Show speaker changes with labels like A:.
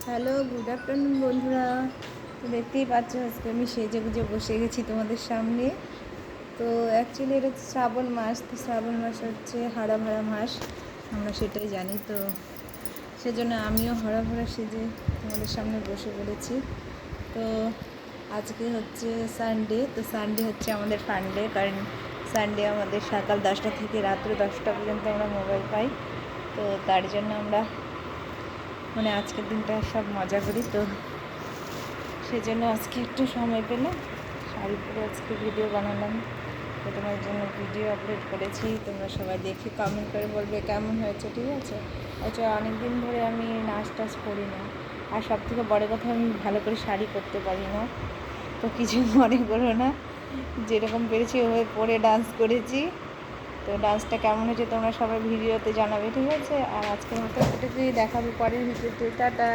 A: Hello, good afternoon বন্ধুরা। তো দেখতেই পাচ্ছ আজকে আমি সেজে গুজে বসে গেছি তোমাদের সামনে। তো অ্যাকচুয়ালি এটা হচ্ছে শ্রাবণ মাস। তো শ্রাবণ মাস হচ্ছে হারা ভরা মাস, আমরা সেটাই জানি। তো সেজন্য আমিও হরা ভরা সেজে তোমাদের সামনে বসে পড়েছি। তো আজকে হচ্ছে সানডে। তো সানডে হচ্ছে আমাদের ফান্ডে, কারণ সানডে আমাদের সকাল 10টা থেকে রাত্র 10টা পর্যন্ত আমরা মোবাইল পাই। তো তার জন্য আমরা আজকের দিনটা সব মজা করি। তো সেজন্য আজকে একটু সময় পেলাম, শাড়ি পরে আজকে ভিডিও বানালাম। তো তোমার জন্য ভিডিও আপলোড করেছি, তোমরা সবাই দেখে কমেন্ট করে বলবে কেমন হয়েছে, ঠিক আছে? আচ্ছা, অনেক দিন ধরে আমি নাচ টাচ করি না, আর সব থেকে বড়ো কথা আমি ভালো করে শাড়ি পরতে পারি না। তো কিছু মনে করো না, যেরকম পেরেছি ওভাবে পরে ডান্স করেছি। তো ডান্সটা কেমন হয়েছে তোমরা সবাই ভিডিওতে জানাবে, ঠিক আছে? আর আজকের মতো এটুকুই, দেখাবে পরের ভিডিওতে। টাটা।